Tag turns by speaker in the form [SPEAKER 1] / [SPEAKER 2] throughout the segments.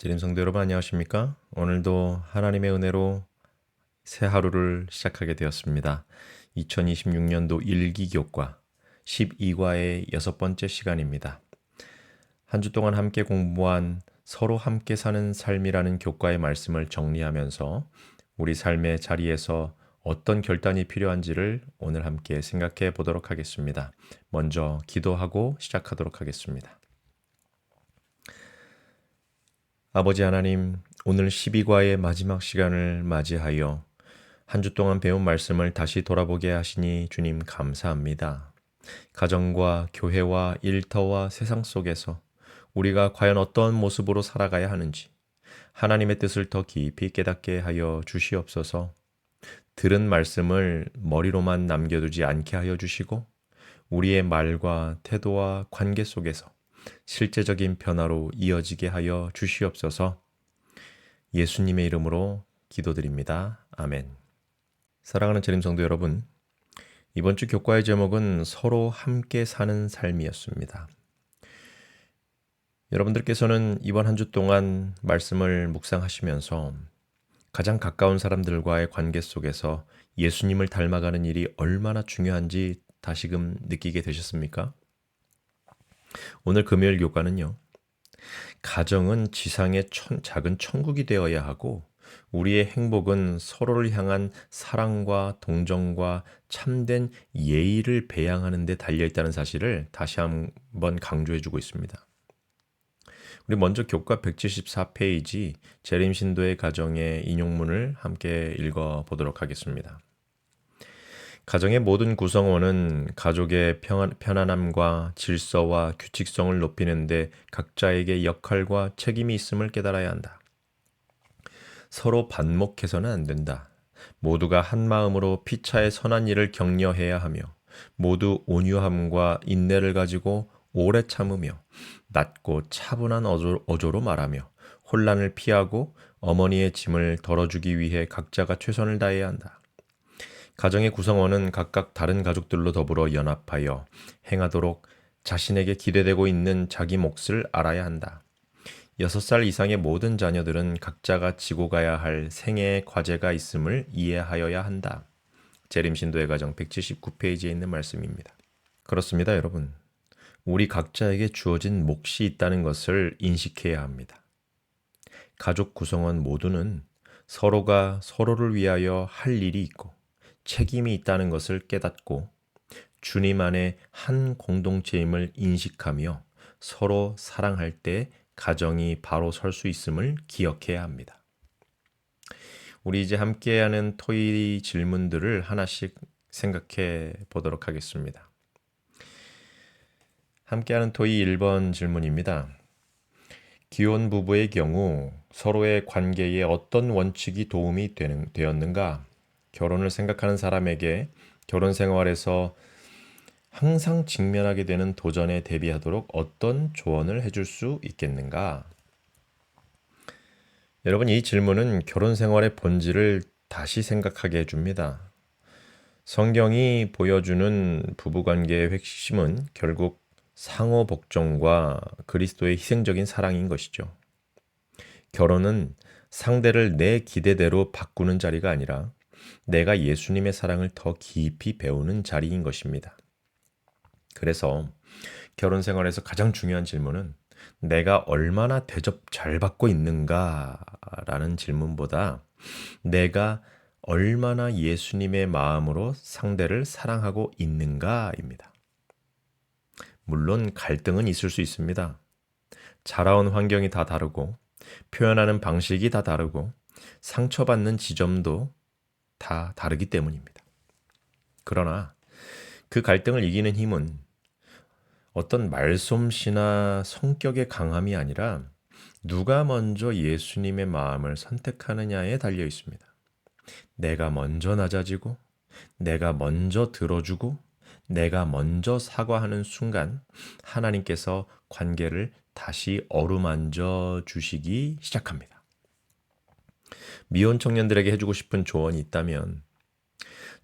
[SPEAKER 1] 재림 성도 여러분 안녕하십니까? 오늘도 하나님의 은혜로 새 하루를 시작하게 되었습니다. 2026년도 일기교과 12과의 6번째 시간입니다. 한 주 동안 함께 공부한 서로 함께 사는 삶이라는 교과의 말씀을 정리하면서 우리 삶의 자리에서 어떤 결단이 필요한지를 오늘 함께 생각해 보도록 하겠습니다. 먼저 기도하고 시작하도록 하겠습니다. 아버지 하나님, 오늘 12과의 마지막 시간을 맞이하여 한 주 동안 배운 말씀을 다시 돌아보게 하시니 주님 감사합니다. 가정과 교회와 일터와 세상 속에서 우리가 과연 어떤 모습으로 살아가야 하는지 하나님의 뜻을 더 깊이 깨닫게 하여 주시옵소서. 들은 말씀을 머리로만 남겨두지 않게 하여 주시고 우리의 말과 태도와 관계 속에서 실제적인 변화로 이어지게 하여 주시옵소서. 예수님의 이름으로 기도드립니다. 아멘. 사랑하는 재림 성도 여러분, 이번 주 교과의 제목은 서로 함께 사는 삶이었습니다. 여러분들께서는 이번 한 주 동안 말씀을 묵상하시면서 가장 가까운 사람들과의 관계 속에서 예수님을 닮아가는 일이 얼마나 중요한지 다시금 느끼게 되셨습니까? 오늘 금요일 교과는요. 가정은 지상의 작은 천국이 되어야 하고 우리의 행복은 서로를 향한 사랑과 동정과 참된 예의를 배양하는 데 달려있다는 사실을 다시 한번 강조해주고 있습니다. 우리 먼저 교과 174페이지 재림신도의 가정의 인용문을 함께 읽어보도록 하겠습니다. 가정의 모든 구성원은 가족의 편안함과 질서와 규칙성을 높이는 데 각자에게 역할과 책임이 있음을 깨달아야 한다. 서로 반목해서는 안 된다. 모두가 한 마음으로 피차의 선한 일을 격려해야 하며 모두 온유함과 인내를 가지고 오래 참으며 낮고 차분한 어조로 말하며 혼란을 피하고 어머니의 짐을 덜어주기 위해 각자가 최선을 다해야 한다. 가정의 구성원은 각각 다른 가족들로 더불어 연합하여 행하도록 자신에게 기대되고 있는 자기 몫을 알아야 한다. 6살 이상의 모든 자녀들은 각자가 지고 가야 할 생애의 과제가 있음을 이해하여야 한다. 재림신도의 가정 179페이지에 있는 말씀입니다. 그렇습니다, 여러분. 우리 각자에게 주어진 몫이 있다는 것을 인식해야 합니다. 가족 구성원 모두는 서로가 서로를 위하여 할 일이 있고 책임이 있다는 것을 깨닫고 주님 안에 한 공동체임을 인식하며 서로 사랑할 때 가정이 바로 설 수 있음을 기억해야 합니다. 우리 이제 함께하는 토의 질문들을 하나씩 생각해 보도록 하겠습니다. 함께하는 토의 1번 질문입니다. 기혼 부부의 경우 서로의 관계에 어떤 원칙이 도움이 되었는가? 결혼을 생각하는 사람에게 결혼 생활에서 항상 직면하게 되는 도전에 대비하도록 어떤 조언을 해줄 수 있겠는가? 여러분, 이 질문은 결혼 생활의 본질을 다시 생각하게 해줍니다. 성경이 보여주는 부부관계의 핵심은 결국 상호 복종과 그리스도의 희생적인 사랑인 것이죠. 결혼은 상대를 내 기대대로 바꾸는 자리가 아니라 내가 예수님의 사랑을 더 깊이 배우는 자리인 것입니다. 그래서 결혼 생활에서 가장 중요한 질문은 내가 얼마나 대접 잘 받고 있는가라는 질문보다 내가 얼마나 예수님의 마음으로 상대를 사랑하고 있는가입니다. 물론 갈등은 있을 수 있습니다. 자라온 환경이 다 다르고 표현하는 방식이 다 다르고 상처받는 지점도 다 다르기 때문입니다. 그러나 그 갈등을 이기는 힘은 어떤 말솜씨나 성격의 강함이 아니라 누가 먼저 예수님의 마음을 선택하느냐에 달려 있습니다. 내가 먼저 낮아지고 내가 먼저 들어주고 내가 먼저 사과하는 순간 하나님께서 관계를 다시 어루만져 주시기 시작합니다. 미혼 청년들에게 해주고 싶은 조언이 있다면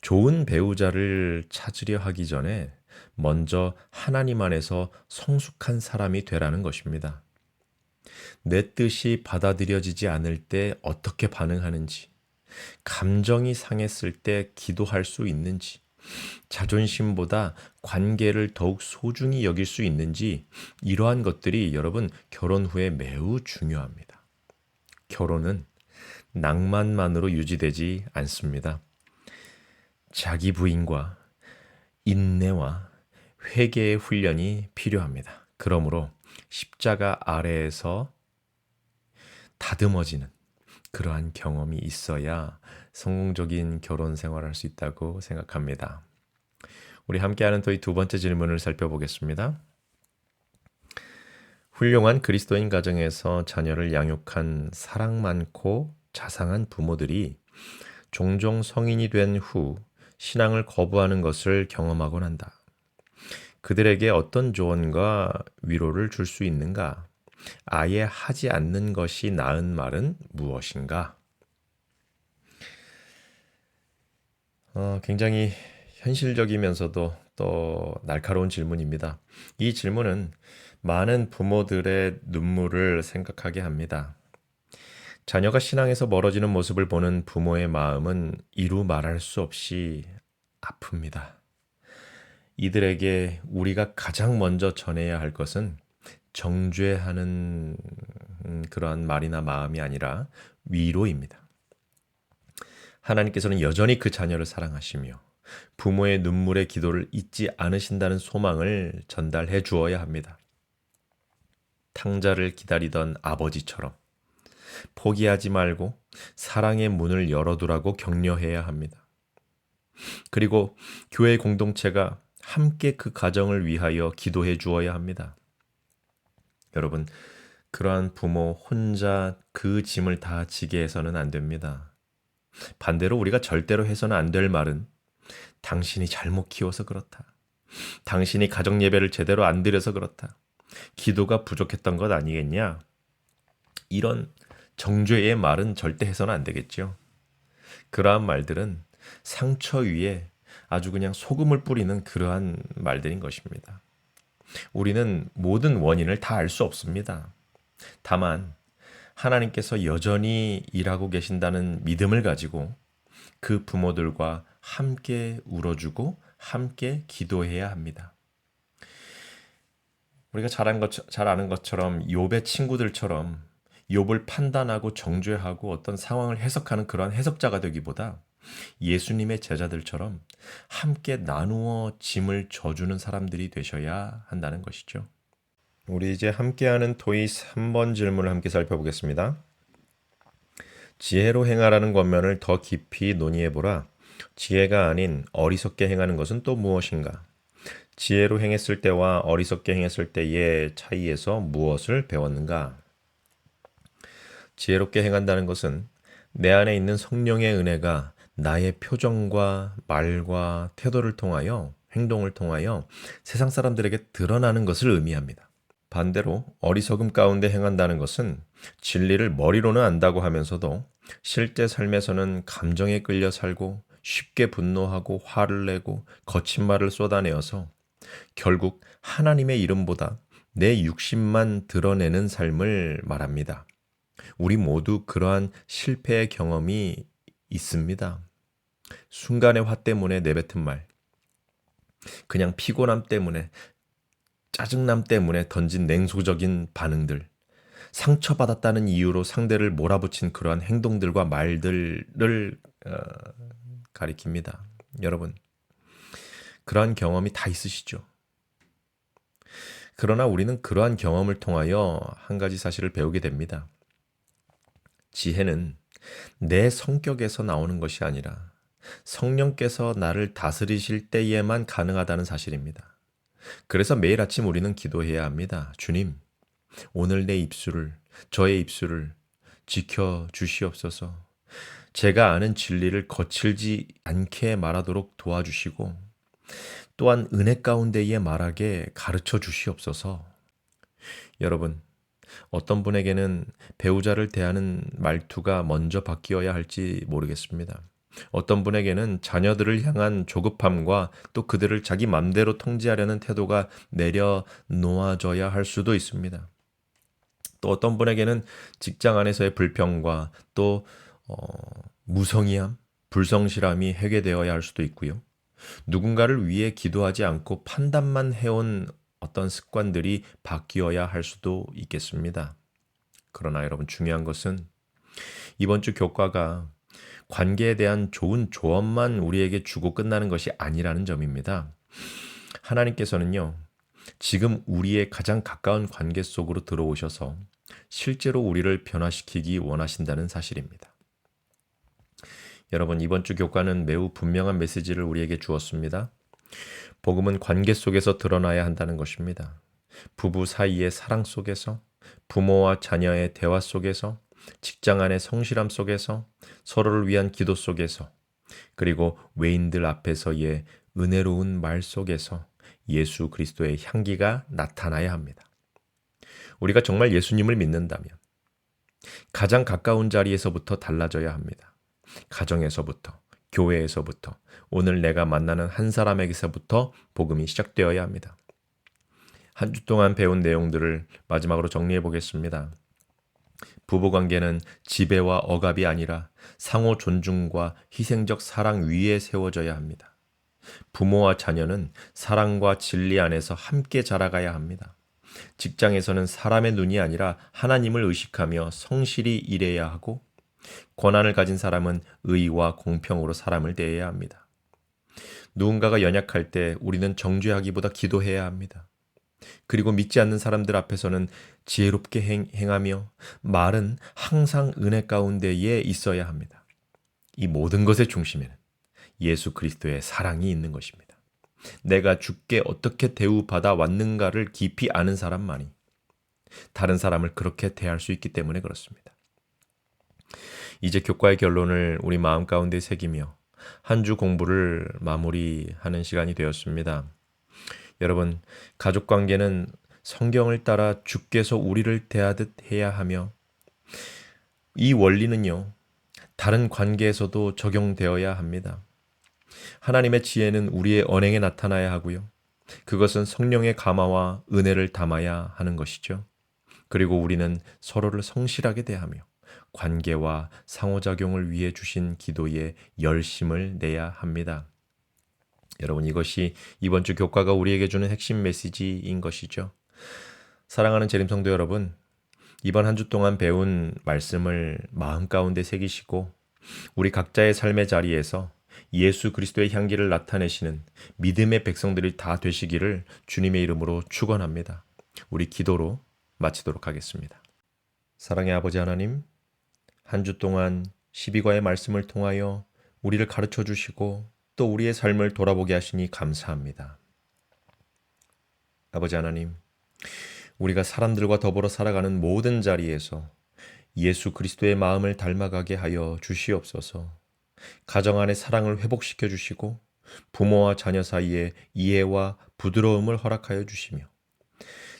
[SPEAKER 1] 좋은 배우자를 찾으려 하기 전에 먼저 하나님 안에서 성숙한 사람이 되라는 것입니다. 내 뜻이 받아들여지지 않을 때 어떻게 반응하는지, 감정이 상했을 때 기도할 수 있는지, 자존심보다 관계를 더욱 소중히 여길 수 있는지, 이러한 것들이 여러분 결혼 후에 매우 중요합니다. 결혼은 낭만만으로 유지되지 않습니다. 자기 부인과 인내와 회개의 훈련이 필요합니다. 그러므로 십자가 아래에서 다듬어지는 그러한 경험이 있어야 성공적인 결혼 생활을 할 수 있다고 생각합니다. 우리 함께하는 또 이 두 번째 질문을 살펴보겠습니다. 훌륭한 그리스도인 가정에서 자녀를 양육한 사랑 많고 자상한 부모들이 종종 성인이 된 후 신앙을 거부하는 것을 경험하곤 한다. 그들에게 어떤 조언과 위로를 줄 수 있는가? 아예 하지 않는 것이 나은 말은 무엇인가? 굉장히 현실적이면서도 또 날카로운 질문입니다. 이 질문은 많은 부모들의 눈물을 생각하게 합니다. 자녀가 신앙에서 멀어지는 모습을 보는 부모의 마음은 이루 말할 수 없이 아픕니다. 이들에게 우리가 가장 먼저 전해야 할 것은 정죄하는 그러한 말이나 마음이 아니라 위로입니다. 하나님께서는 여전히 그 자녀를 사랑하시며 부모의 눈물의 기도를 잊지 않으신다는 소망을 전달해 주어야 합니다. 탕자를 기다리던 아버지처럼 포기하지 말고 사랑의 문을 열어두라고 격려해야 합니다. 그리고 교회 공동체가 함께 그 가정을 위하여 기도해 주어야 합니다. 여러분, 그러한 부모 혼자 그 짐을 다 지게 해서는 안 됩니다. 반대로 우리가 절대로 해서는 안 될 말은 당신이 잘못 키워서 그렇다. 당신이 가정 예배를 제대로 안 드려서 그렇다. 기도가 부족했던 것 아니겠냐? 이런 정죄의 말은 절대 해서는 안 되겠죠. 그러한 말들은 상처 위에 아주 그냥 소금을 뿌리는 그러한 말들인 것입니다. 우리는 모든 원인을 다 알 수 없습니다. 다만 하나님께서 여전히 일하고 계신다는 믿음을 가지고 그 부모들과 함께 울어주고 함께 기도해야 합니다. 우리가 잘 아는 것처럼 욥의 친구들처럼 욥을 판단하고 정죄하고 어떤 상황을 해석하는 그러한 해석자가 되기보다 예수님의 제자들처럼 함께 나누어 짐을 져주는 사람들이 되셔야 한다는 것이죠. 우리 이제 함께하는 토이 3번 질문을 함께 살펴보겠습니다. 지혜로 행하라는 권면을 더 깊이 논의해보라. 지혜가 아닌 어리석게 행하는 것은 또 무엇인가? 지혜로 행했을 때와 어리석게 행했을 때의 차이에서 무엇을 배웠는가? 지혜롭게 행한다는 것은 내 안에 있는 성령의 은혜가 나의 표정과 말과 태도를 통하여 행동을 통하여 세상 사람들에게 드러나는 것을 의미합니다. 반대로 어리석음 가운데 행한다는 것은 진리를 머리로는 안다고 하면서도 실제 삶에서는 감정에 끌려 살고 쉽게 분노하고 화를 내고 거친 말을 쏟아내어서 결국 하나님의 이름보다 내 육신만 드러내는 삶을 말합니다. 우리 모두 그러한 실패의 경험이 있습니다. 순간의 화 때문에 내뱉은 말, 그냥 피곤함 때문에, 짜증남 때문에 던진 냉소적인 반응들, 상처받았다는 이유로 상대를 몰아붙인 그러한 행동들과 말들을 가리킵니다. 여러분, 그러한 경험이 다 있으시죠? 그러나 우리는 그러한 경험을 통하여 한 가지 사실을 배우게 됩니다. 지혜는 내 성격에서 나오는 것이 아니라 성령께서 나를 다스리실 때에만 가능하다는 사실입니다. 그래서 매일 아침 우리는 기도해야 합니다. 주님, 오늘 내 입술을, 저의 입술을 지켜 주시옵소서. 제가 아는 진리를 거칠지 않게 말하도록 도와주시고 또한 은혜 가운데에 말하게 가르쳐 주시옵소서. 여러분, 어떤 분에게는 배우자를 대하는 말투가 먼저 바뀌어야 할지 모르겠습니다. 어떤 분에게는 자녀들을 향한 조급함과 또 그들을 자기 맘대로 통제하려는 태도가 내려놓아져야 할 수도 있습니다. 또 어떤 분에게는 직장 안에서의 불평과 또 어, 무성의함, 불성실함이 해결되어야 할 수도 있고요. 누군가를 위해 기도하지 않고 판단만 해온 어떤 습관들이 바뀌어야 할 수도 있겠습니다. 그러나 여러분 중요한 것은 이번 주 교과가 관계에 대한 좋은 조언만 우리에게 주고 끝나는 것이 아니라는 점입니다. 하나님께서는요, 지금 우리의 가장 가까운 관계 속으로 들어오셔서 실제로 우리를 변화시키기 원하신다는 사실입니다. 여러분, 이번 주 교과는 매우 분명한 메시지를 우리에게 주었습니다. 복음은 관계 속에서 드러나야 한다는 것입니다. 부부 사이의 사랑 속에서, 부모와 자녀의 대화 속에서, 직장 안의 성실함 속에서, 서로를 위한 기도 속에서, 그리고 외인들 앞에서의 은혜로운 말 속에서 예수 그리스도의 향기가 나타나야 합니다. 우리가 정말 예수님을 믿는다면 가장 가까운 자리에서부터 달라져야 합니다. 가정에서부터, 교회에서부터, 오늘 내가 만나는 한 사람에게서부터 복음이 시작되어야 합니다. 한 주 동안 배운 내용들을 마지막으로 정리해 보겠습니다. 부부관계는 지배와 억압이 아니라 상호 존중과 희생적 사랑 위에 세워져야 합니다. 부모와 자녀는 사랑과 진리 안에서 함께 자라가야 합니다. 직장에서는 사람의 눈이 아니라 하나님을 의식하며 성실히 일해야 하고, 권한을 가진 사람은 의와 공평으로 사람을 대해야 합니다. 누군가가 연약할 때 우리는 정죄하기보다 기도해야 합니다. 그리고 믿지 않는 사람들 앞에서는 지혜롭게 행하며 말은 항상 은혜 가운데에 있어야 합니다. 이 모든 것의 중심에는 예수 그리스도의 사랑이 있는 것입니다. 내가 주께 어떻게 대우받아 왔는가를 깊이 아는 사람만이 다른 사람을 그렇게 대할 수 있기 때문에 그렇습니다. 이제 교과의 결론을 우리 마음 가운데 새기며 한 주 공부를 마무리하는 시간이 되었습니다. 여러분, 가족 관계는 성경을 따라 주께서 우리를 대하듯 해야 하며, 이 원리는요, 다른 관계에서도 적용되어야 합니다. 하나님의 지혜는 우리의 언행에 나타나야 하고요. 그것은 성령의 감화와 은혜를 담아야 하는 것이죠. 그리고 우리는 서로를 성실하게 대하며 관계와 상호작용을 위해 주신 기도에 열심을 내야 합니다. 여러분, 이것이 이번 주 교과가 우리에게 주는 핵심 메시지인 것이죠. 사랑하는 재림성도 여러분, 이번 한 주 동안 배운 말씀을 마음 가운데 새기시고 우리 각자의 삶의 자리에서 예수 그리스도의 향기를 나타내시는 믿음의 백성들이 다 되시기를 주님의 이름으로 축원합니다. 우리 기도로 마치도록 하겠습니다. 사랑의 아버지 하나님, 한 주 동안 12과의 말씀을 통하여 우리를 가르쳐 주시고 또 우리의 삶을 돌아보게 하시니 감사합니다. 아버지 하나님, 우리가 사람들과 더불어 살아가는 모든 자리에서 예수 그리스도의 마음을 닮아가게 하여 주시옵소서. 가정 안의 사랑을 회복시켜 주시고 부모와 자녀 사이에 이해와 부드러움을 허락하여 주시며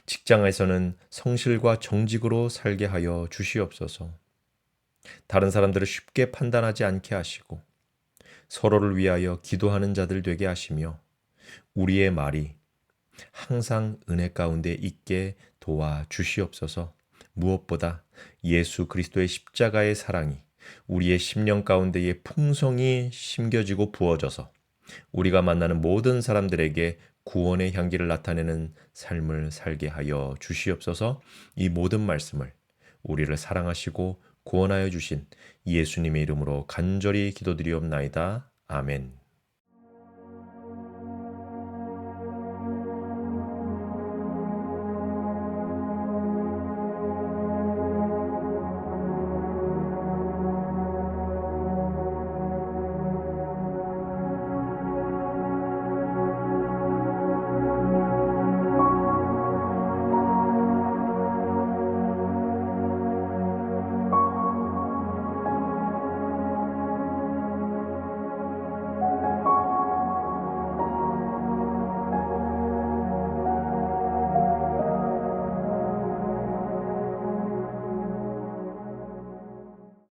[SPEAKER 1] 직장에서는 성실과 정직으로 살게 하여 주시옵소서. 다른 사람들을 쉽게 판단하지 않게 하시고 서로를 위하여 기도하는 자들 되게 하시며 우리의 말이 항상 은혜 가운데 있게 도와 주시옵소서. 무엇보다 예수 그리스도의 십자가의 사랑이 우리의 심령 가운데에 풍성히 심겨지고 부어져서 우리가 만나는 모든 사람들에게 구원의 향기를 나타내는 삶을 살게 하여 주시옵소서. 이 모든 말씀을 우리를 사랑하시고 구원하여 주신 예수님의 이름으로 간절히 기도드리옵나이다. 아멘.